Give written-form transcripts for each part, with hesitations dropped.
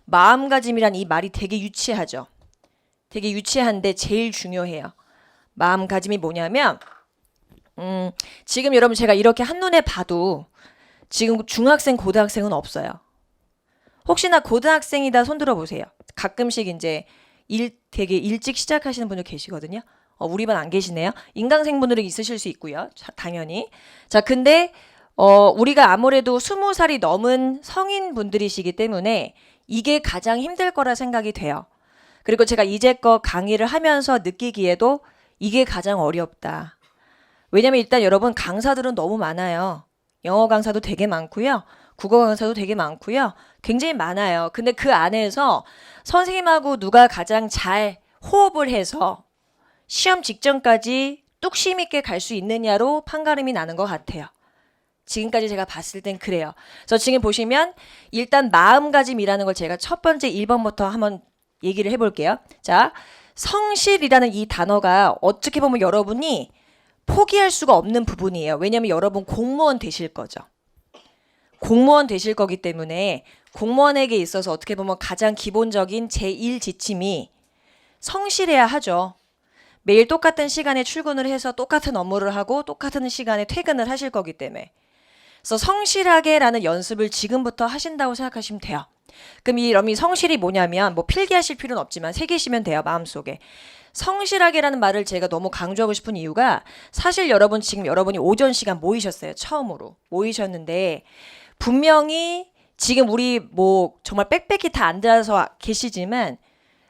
마음가짐이란 이 말이 되게 유치하죠. 되게 유치한데 제일 중요해요. 마음가짐이 뭐냐면 지금 여러분 제가 이렇게 한눈에 봐도 지금 중학생, 고등학생은 없어요. 혹시나 고등학생이다 손 들어보세요. 가끔씩 이제 일 되게 일찍 시작하시는 분들 계시거든요. 우리 반 안 계시네요. 인강생분들이 있으실 수 있고요. 당연히. 자, 근데 우리가 아무래도 20살이 넘은 성인분들이시기 때문에 이게 가장 힘들 거라 생각이 돼요. 그리고 제가 이제껏 강의를 하면서 느끼기에도 이게 가장 어렵다. 왜냐면 일단 여러분 강사들은 너무 많아요. 영어 강사도 되게 많고요. 국어 강사도 되게 많고요. 굉장히 많아요. 근데 그 안에서 선생님하고 누가 가장 잘 호흡을 해서 시험 직전까지 뚝심 있게 갈 수 있느냐로 판가름이 나는 것 같아요. 지금까지 제가 봤을 땐 그래요. 그래서 지금 보시면 일단 마음가짐이라는 걸 제가 첫 번째 1번부터 한번 얘기를 해볼게요. 자, 성실이라는 이 단어가 어떻게 보면 여러분이 포기할 수가 없는 부분이에요. 왜냐하면 여러분 공무원 되실 거죠. 공무원 되실 거기 때문에 공무원에게 있어서 어떻게 보면 가장 기본적인 제1 지침이 성실해야 하죠. 매일 똑같은 시간에 출근을 해서 똑같은 업무를 하고 똑같은 시간에 퇴근을 하실 거기 때문에. 그래서 성실하게라는 연습을 지금부터 하신다고 생각하시면 돼요. 그럼 이 성실이 뭐냐면 뭐 필기하실 필요는 없지만 새기시면 돼요. 마음속에. 성실하게라는 말을 제가 너무 강조하고 싶은 이유가 사실 여러분 지금 여러분이 오전 시간 모이셨어요. 처음으로 모이셨는데 분명히 지금 우리 뭐 정말 빽빽히 다 앉아서 계시지만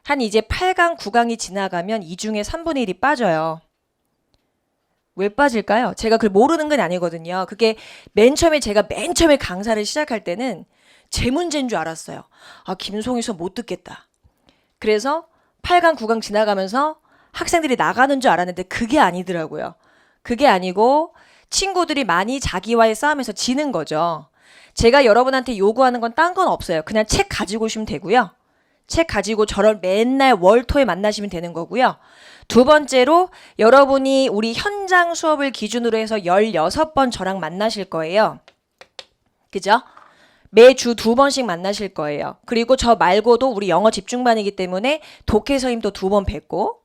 한 이제 8강, 9강이 지나가면 이 중에 3분의 1이 빠져요. 왜 빠질까요? 제가 그걸 모르는 건 아니거든요. 그게 제가 맨 처음에 강사를 시작할 때는 제 문제인 줄 알았어요. 아, 김송희 수업 못 듣겠다. 그래서 8강, 9강 지나가면서 학생들이 나가는 줄 알았는데 그게 아니더라고요. 그게 아니고 친구들이 많이 자기와의 싸움에서 지는 거죠. 제가 여러분한테 요구하는 건 딴 건 없어요. 그냥 책 가지고 오시면 되고요. 책 가지고 저를 맨날 월토에 만나시면 되는 거고요. 두 번째로 여러분이 우리 현장 수업을 기준으로 해서 16번 저랑 만나실 거예요. 그죠? 매주 2번씩 만나실 거예요. 그리고 저 말고도 우리 영어 집중반이기 때문에 독해 선생님도 2번 뵙고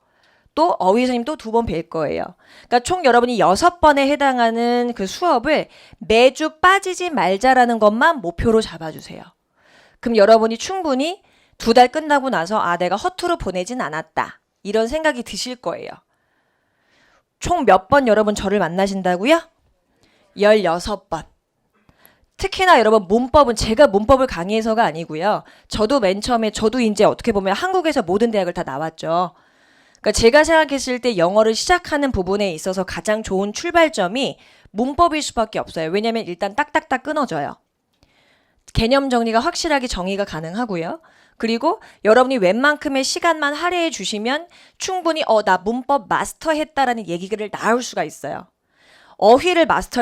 또 어휘 선생님도 2번 뵐 거예요. 그러니까 총 여러분이 6번에 해당하는 그 수업을 매주 빠지지 말자라는 것만 목표로 잡아주세요. 그럼 여러분이 충분히 2달 끝나고 나서 아 내가 허투루 보내진 않았다. 이런 생각이 드실 거예요. 총 몇 번 여러분 저를 만나신다고요? 16번. 특히나 여러분 문법은 제가 문법을 강의해서가 아니고요. 저도 맨 처음에 저도 이제 어떻게 보면 한국에서 모든 대학을 다 나왔죠. 그러니까 제가 생각했을 때 영어를 시작하는 부분에 있어서 가장 좋은 출발점이 문법일 수밖에 없어요. 왜냐하면 일단 딱딱딱 끊어져요. 개념 정리가 확실하게 정의가 가능하고요. 그리고 여러분이 웬만큼의 시간만 할애해 주시면 충분히 나 문법 마스터했다라는 얘기를 나올 수가 있어요.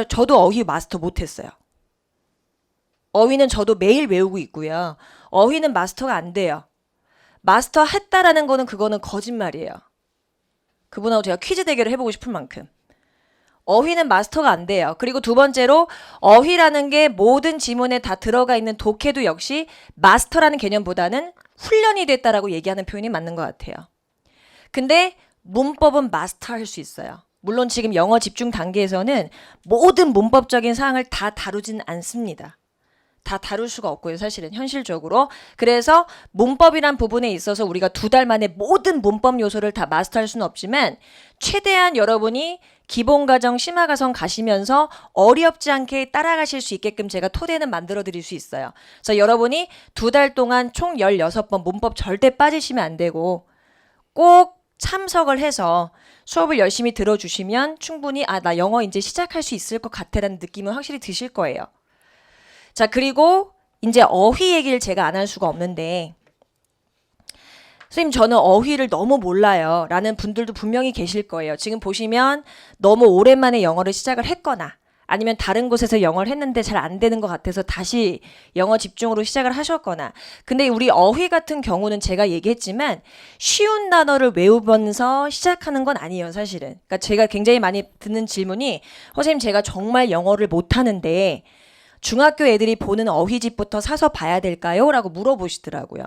저도 어휘 마스터 못했어요. 어휘는 저도 매일 외우고 있고요. 어휘는 마스터가 안 돼요. 마스터 했다라는 그거는 거짓말이에요. 그분하고 제가 퀴즈 대결을 해보고 싶을 만큼. 어휘는 마스터가 안 돼요. 그리고 두 번째로 어휘라는 게 모든 지문에 다 들어가 있는 독해도 역시 마스터라는 개념보다는 훈련이 됐다라고 얘기하는 표현이 맞는 것 같아요. 근데 문법은 마스터할 수 있어요. 물론 지금 영어 집중 단계에서는 모든 문법적인 사항을 다 다루진 않습니다. 다 다룰 수가 없고요. 사실은 현실적으로. 그래서 문법이란 부분에 있어서 우리가 2달 만에 모든 문법 요소를 다 마스터할 수는 없지만 최대한 여러분이 기본과정, 심화과정 가시면서 어렵지 않게 따라가실 수 있게끔 제가 토대는 만들어 드릴 수 있어요. 그래서 여러분이 2달 동안 총 16번 문법 절대 빠지시면 안 되고 꼭 참석을 해서 수업을 열심히 들어주시면 충분히 나 영어 이제 시작할 수 있을 것 같아라는 느낌은 확실히 드실 거예요. 자, 그리고 이제 어휘 얘기를 제가 안 할 수가 없는데 선생님 저는 어휘를 너무 몰라요 라는 분들도 분명히 계실 거예요. 지금 보시면 너무 오랜만에 영어를 시작을 했거나 아니면 다른 곳에서 영어를 했는데 잘 안 되는 것 같아서 다시 영어 집중으로 시작을 하셨거나 근데 우리 어휘 같은 경우는 제가 얘기했지만 쉬운 단어를 외우면서 시작하는 건 아니에요. 사실은. 그러니까 제가 굉장히 많이 듣는 질문이 선생님 제가 정말 영어를 못하는데 중학교 애들이 보는 어휘집부터 사서 봐야 될까요? 라고 물어보시더라고요.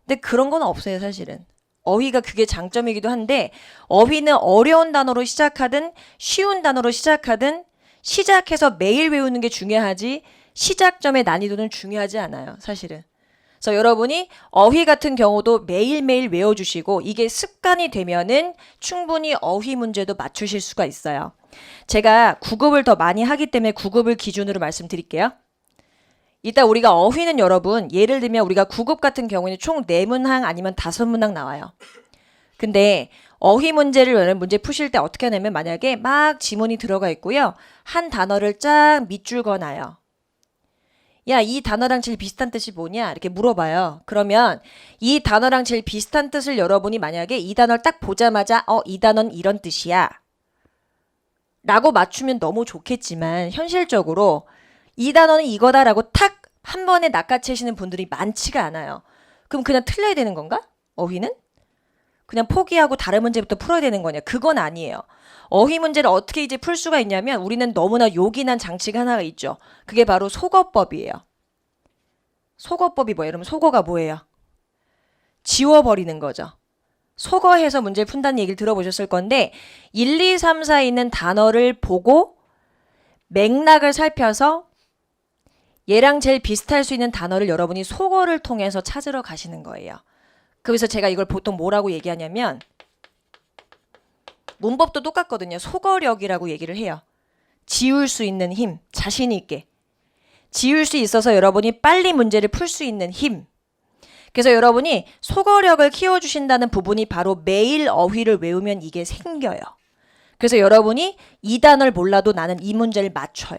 근데 그런 건 없어요, 사실은. 어휘가 그게 장점이기도 한데 어휘는 어려운 단어로 시작하든 쉬운 단어로 시작하든 시작해서 매일 외우는 게 중요하지 시작점의 난이도는 중요하지 않아요, 사실은. 그래서 여러분이 어휘 같은 경우도 매일매일 외워주시고 이게 습관이 되면은 충분히 어휘 문제도 맞추실 수가 있어요. 제가 9급을 더 많이 하기 때문에 9급을 기준으로 말씀드릴게요. 이따 우리가 어휘는 여러분 예를 들면 우리가 9급 같은 경우에는 총 4문항 아니면 5문항 나와요. 근데 어휘 문제를 문제 푸실 때 어떻게 하냐면 만약에 막 지문이 들어가 있고요. 한 단어를 쫙 밑줄 그어놔요. 야, 이 단어랑 제일 비슷한 뜻이 뭐냐? 이렇게 물어봐요. 그러면 이 단어랑 제일 비슷한 뜻을 여러분이 만약에 이 단어를 딱 보자마자 이 단어는 이런 뜻이야 라고 맞추면 너무 좋겠지만 현실적으로 이 단어는 이거다라고 탁 한 번에 낚아채시는 분들이 많지가 않아요. 그럼 그냥 틀려야 되는 건가? 어휘는? 그냥 포기하고 다른 문제부터 풀어야 되는 거냐? 그건 아니에요. 어휘 문제를 어떻게 이제 풀 수가 있냐면 우리는 너무나 요긴한 장치가 하나가 있죠. 그게 바로 속어법이에요. 속어법이 뭐예요? 여러분 속어가 뭐예요? 지워버리는 거죠. 속어해서 문제를 푼다는 얘기를 들어보셨을 건데 1, 2, 3, 4에 있는 단어를 보고 맥락을 살펴서 얘랑 제일 비슷할 수 있는 단어를 여러분이 속어를 통해서 찾으러 가시는 거예요. 그래서 제가 이걸 보통 뭐라고 얘기하냐면 문법도 똑같거든요. 속어력이라고 얘기를 해요. 지울 수 있는 힘, 자신 있게. 지울 수 있어서 여러분이 빨리 문제를 풀 수 있는 힘. 그래서 여러분이 속어력을 키워주신다는 부분이 바로 매일 어휘를 외우면 이게 생겨요. 그래서 여러분이 이 단어를 몰라도 나는 이 문제를 맞춰요.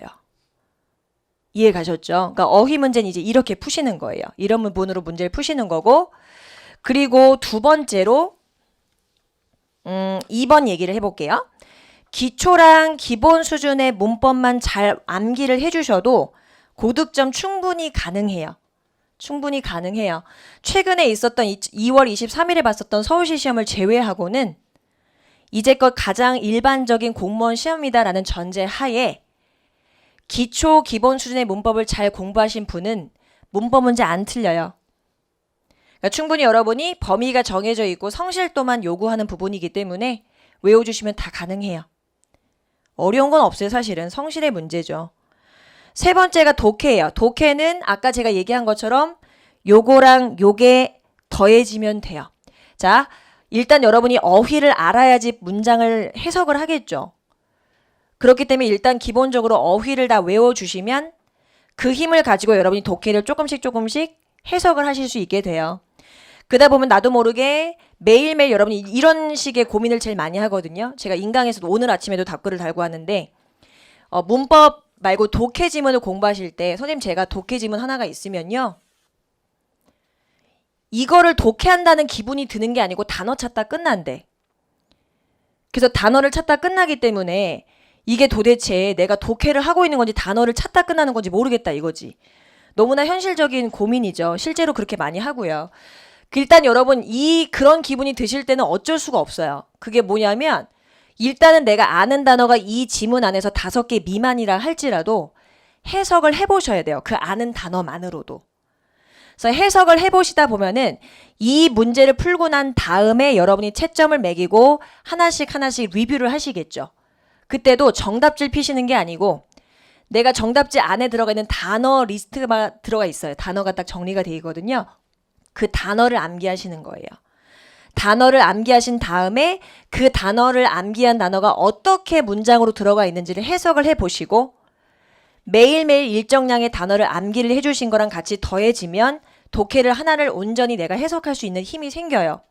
이해 가셨죠? 그러니까 어휘 문제는 이제 이렇게 푸시는 거예요. 이런 부분으로 문제를 푸시는 거고 그리고 두 번째로 2번 얘기를 해볼게요. 기초랑 기본 수준의 문법만 잘 암기를 해주셔도 고득점 충분히 가능해요. 충분히 가능해요. 최근에 있었던 2월 23일에 봤었던 서울시 시험을 제외하고는 이제껏 가장 일반적인 공무원 시험이다라는 전제 하에 기초 기본 수준의 문법을 잘 공부하신 분은 문법 문제 안 틀려요. 그러니까 충분히 여러분이 범위가 정해져 있고 성실도만 요구하는 부분이기 때문에 외워주시면 다 가능해요. 어려운 건 없어요. 사실은 성실의 문제죠. 세 번째가 독해예요. 독해는 아까 제가 얘기한 것처럼 요거랑 요게 더해지면 돼요. 자, 일단 여러분이 어휘를 알아야지 문장을 해석을 하겠죠. 그렇기 때문에 일단 기본적으로 어휘를 다 외워주시면 그 힘을 가지고 여러분이 독해를 조금씩 해석을 하실 수 있게 돼요. 그러다 보면 나도 모르게 매일매일 여러분이 이런 식의 고민을 제일 많이 하거든요. 제가 인강에서도 오늘 아침에도 답글을 달고 왔는데 문법 말고 독해 지문을 공부하실 때 선생님 제가 독해 지문 하나가 있으면요. 이거를 독해한다는 기분이 드는 게 아니고 단어 찾다 끝난대. 그래서 단어를 찾다 끝나기 때문에 이게 도대체 내가 독해를 하고 있는 건지 단어를 찾다 끝나는 건지 모르겠다 이거지. 너무나 현실적인 고민이죠. 실제로 그렇게 많이 하고요. 일단 여러분 그런 기분이 드실 때는 어쩔 수가 없어요. 그게 뭐냐면 일단은 내가 아는 단어가 이 지문 안에서 5개 미만이라 할지라도 해석을 해보셔야 돼요. 그 아는 단어만으로도. 그래서 해석을 해보시다 보면은 이 문제를 풀고 난 다음에 여러분이 채점을 매기고 하나씩 리뷰를 하시겠죠. 그때도 정답지를 피시는 게 아니고 내가 정답지 안에 들어가 있는 단어 리스트가 들어가 있어요. 단어가 딱 정리가 되어 있거든요. 그 단어를 암기하시는 거예요. 단어를 암기하신 다음에 그 단어를 암기한 단어가 어떻게 문장으로 들어가 있는지를 해석을 해보시고 매일매일 일정량의 단어를 암기를 해주신 거랑 같이 더해지면 독해를 하나를 온전히 내가 해석할 수 있는 힘이 생겨요.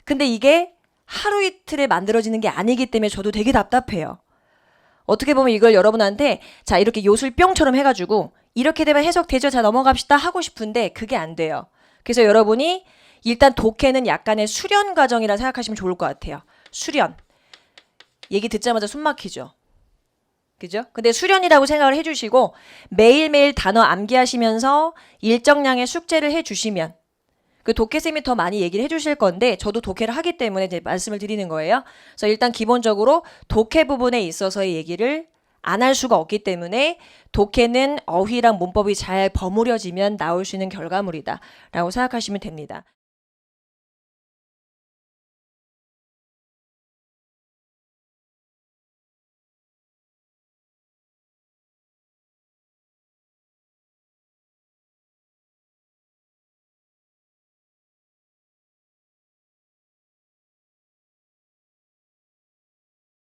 근데 이게 하루 이틀에 만들어지는 게 아니기 때문에 저도 되게 답답해요. 어떻게 보면 이걸 여러분한테 자 이렇게 요술병처럼 해가지고 이렇게 되면 해석되죠. 자 넘어갑시다 하고 싶은데 그게 안 돼요. 그래서 여러분이 일단 독해는 약간의 수련 과정이라 생각하시면 좋을 것 같아요. 수련. 얘기 듣자마자 숨 막히죠. 그죠? 근데 수련이라고 생각을 해주시고 매일매일 단어 암기하시면서 일정량의 숙제를 해주시면 그 독해쌤이 더 많이 얘기를 해주실 건데 저도 독해를 하기 때문에 이제 말씀을 드리는 거예요. 그래서 일단 기본적으로 독해 부분에 있어서의 얘기를 안 할 수가 없기 때문에 독해는 어휘랑 문법이 잘 버무려지면 나올 수 있는 결과물이다 라고 생각하시면 됩니다.